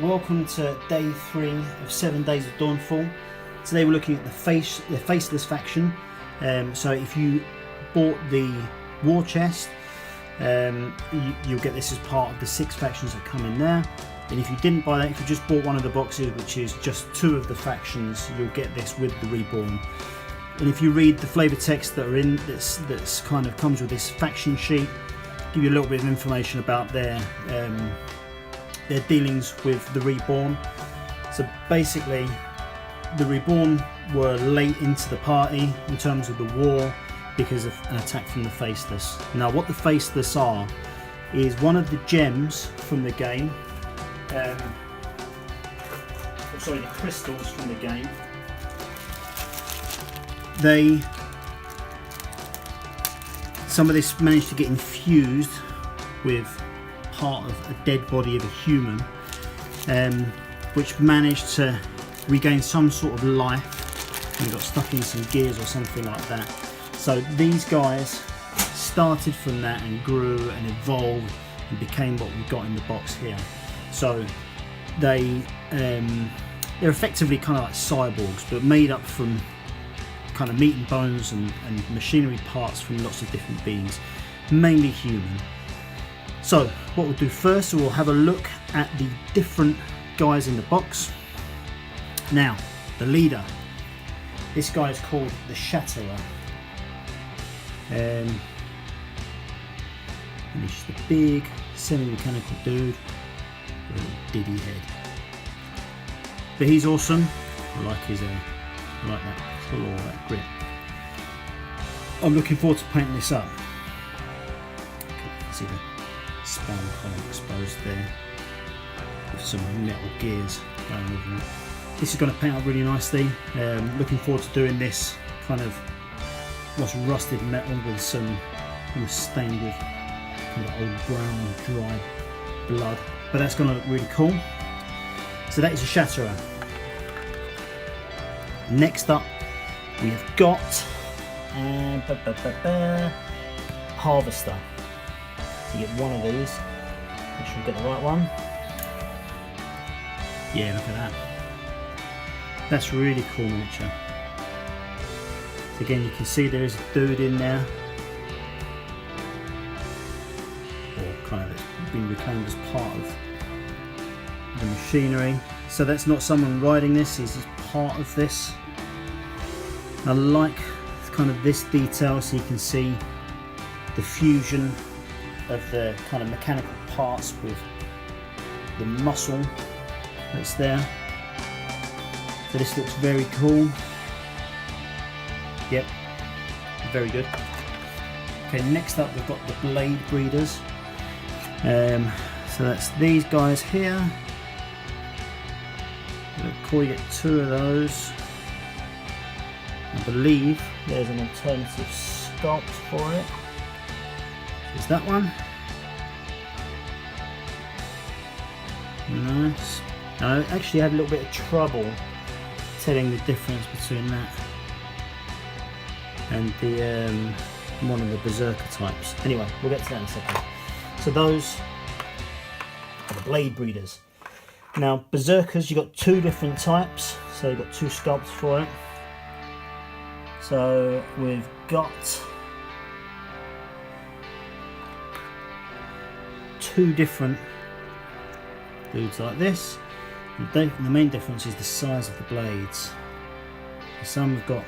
welcome to day 3 of 7 days of Dawnfall. Today we're looking at the Faceless faction. So if you bought the war chest, you'll get this as part of the 6 factions that come in there. And if you didn't buy that, if you just bought one of the boxes, which is just 2 of the factions, you'll get this with the Reborn. And if you read the flavour text that are in this, that's kind of comes with this faction sheet, give you a little bit of information about their dealings with the Reborn. So basically, the Reborn were late into the party in terms of the war because of an attack from the Faceless. Now, what the Faceless are is one of the gems from the game. The crystals from the game. Some of this managed to get infused with part of a dead body of a human, which managed to regain some sort of life and got stuck in some gears or something like that. So these guys started from that and grew and evolved and became what we got in the box here. So they're effectively kind of like cyborgs, but made up from kind of meat and bones and machinery parts from lots of different beings, mainly human. So what we'll do first, we'll have a look at the different guys in the box. Now, the leader, this guy is called the Shatterer. And he's just a big semi-mechanical dude with a diddy head. But he's awesome. I like his I like that claw, that grip. I'm looking forward to painting this up. See the spine column exposed there with some metal gears going over it. This is going to paint up really nicely. Looking forward to doing this kind of what's rusted metal with some stained with kind of old brown dry blood. But that's going to look really cool. So that is a Shatterer. Next up, we have got Harvester. So you get one of these. Make sure you get the right one. Yeah, look at that. That's really cool miniature. So again, you can see there is a dude in there, or kind of it's been reclaimed as part of the machinery. So that's not someone riding this, he's just part of this. I like kind of this detail, so you can see the fusion of the kind of mechanical parts with the muscle that's there. So this looks very cool. Yep, very good. Okay, next up we've got the Blade Breeders. So that's these guys here. Cool, you get 2 of those. I believe there's an alternative sculpt for it. There's that one. Nice. I actually had a little bit of trouble telling the difference between that and the one of the Berserker types. Anyway, we'll get to that in a second. So those are the Blade Breeders. Now, Berserkers, you've got 2 different types, so you've got 2 sculpts for it. So we've got 2 different dudes like this. The main difference is the size of the blades. Some have got,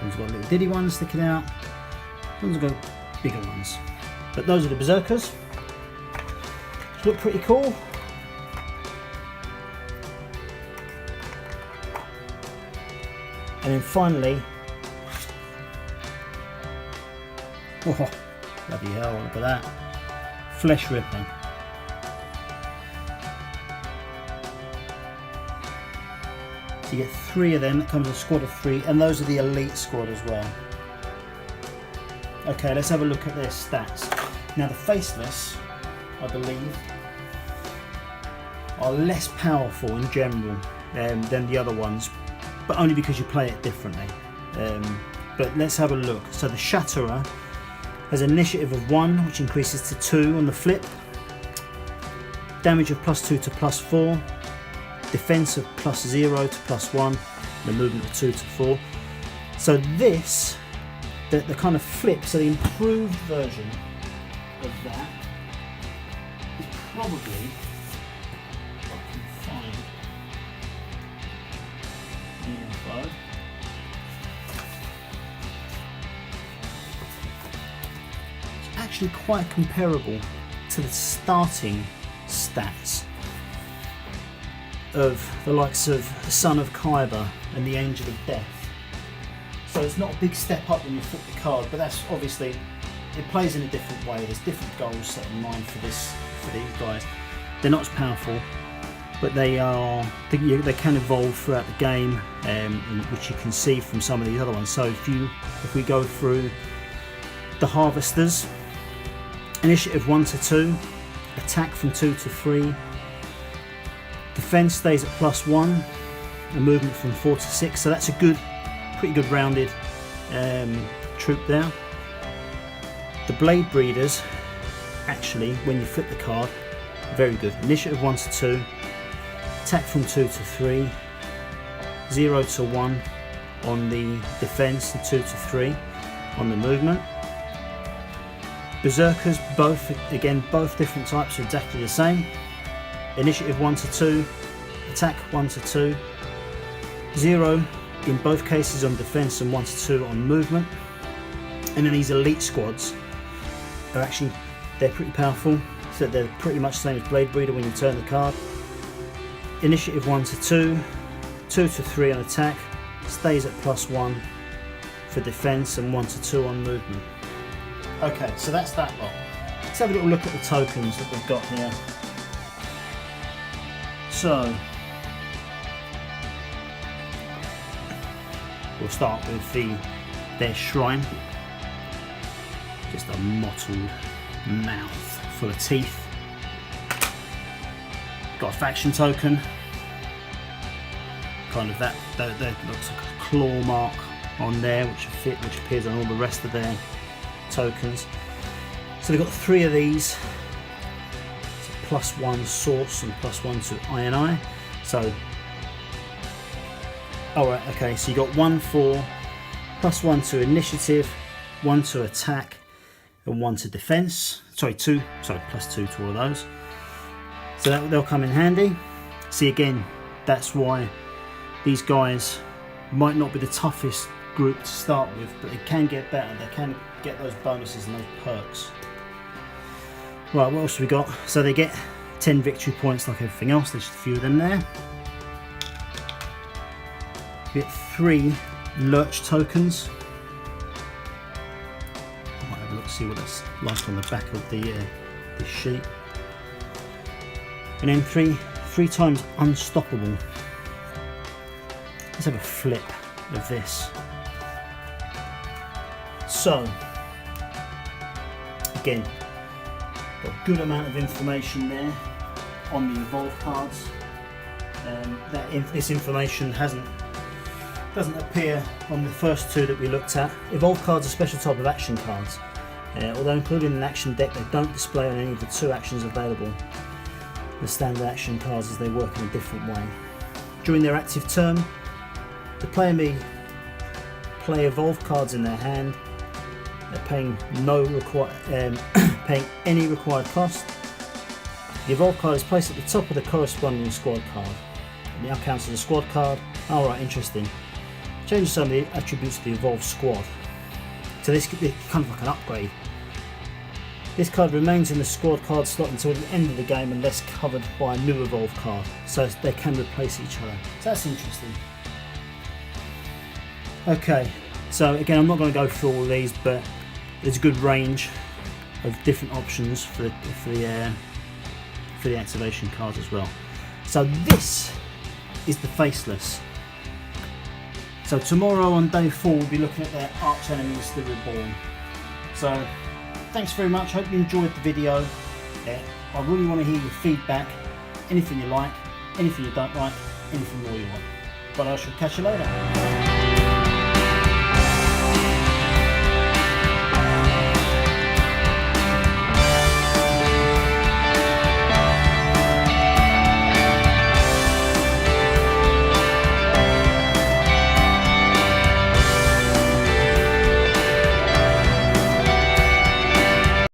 one's got little diddy ones sticking out, one's got bigger ones. But those are the Berserkers, which look pretty cool. And then finally, oh, bloody hell, look at that, Flesh Ripper. So you get 3 of them, that comes with a squad of 3, and those are the elite squad as well. Okay, let's have a look at their stats. Now the Faceless, I believe, are less powerful in general than the other ones, but only because you play it differently. But let's have a look. So the Shatterer has initiative of 1, which increases to 2 on the flip. Damage of +2 to +4, defense of +0 to +1, the movement of 2 to 4. So this, the kind of flip, so the improved version of that is probably, if I can find the info, it's actually quite comparable to the starting stats of the likes of the Son of Khyber and the Angel of Death. So it's not a big step up when you flip the card, but that's obviously, it plays in a different way. There's different goals set in mind for these guys. They're not as powerful, but they can evolve throughout the game, which you can see from some of these other ones. So if we go through the Harvesters, initiative 1 to 2, attack from 2 to 3, defense stays at +1, and movement from 4 to 6. So that's a pretty good rounded troop there. The Blade Breeders, actually, when you flip the card, very good. Initiative 1 to 2, attack from 2 to 3, 0 to 1 on the defense, and 2 to 3 on the movement. Berserkers, both different types, are exactly the same. Initiative 1 to 2, attack 1 to 2, 0 in both cases on defense and 1 to 2 on movement. And then these elite squads are actually, they're pretty powerful, so they're pretty much the same as Blade Breeder when you turn the card. Initiative 1 to 2, 2 to 3 on attack, stays at +1 for defense and 1 to 2 on movement. Okay, so that's that lot. Let's have a little look at the tokens that we've got here. So we'll start with their shrine. Just a mottled mouth full of teeth. Got a faction token. Kind of that looks like a claw mark on there, which appears on all the rest of their tokens. So they've got 3 of these. It's a +1 source and +1 to INI. So, alright, okay, so you got 1 for +1 to initiative, 1 to attack, and 1 to defense. Sorry, +2 to all of those. So they'll come in handy. See, again, that's why these guys might not be the toughest group to start with, but they can get better. They can get those bonuses and those perks. Right, what else have we got? So they get 10 victory points like everything else. There's just a few of them there. We get 3 lurch tokens. I might have a look, see what that's like on the back of this sheet. And then 3 times unstoppable. Let's have a flip of this. So, again, got a good amount of information there on the evolve cards. This information doesn't appear on the first 2 that we looked at. Evolve cards are a special type of action cards. Although included in an action deck, they don't display on any of the 2 actions available. The standard action cards, as they work in a different way. During their active turn, the player may play evolve cards in their hand. They're paying paying any required cost. The evolve card is placed at the top of the corresponding squad card. It now counts as a squad card. Alright, interesting. Changes some of the attributes of the evolved squad. So this could be kind of like an upgrade. This card remains in the squad card slot until the end of the game unless covered by a new evolve card. So they can replace each other. So that's interesting. Okay, so again, I'm not going to go through all these, but there's a good range of different options for the activation cards as well. So this is the Faceless. So tomorrow on day 4 we'll be looking at their arch enemies, the Reborn. So thanks very much, hope you enjoyed the video. I really want to hear your feedback, anything you like, anything you don't like, anything more you want. But I shall catch you later.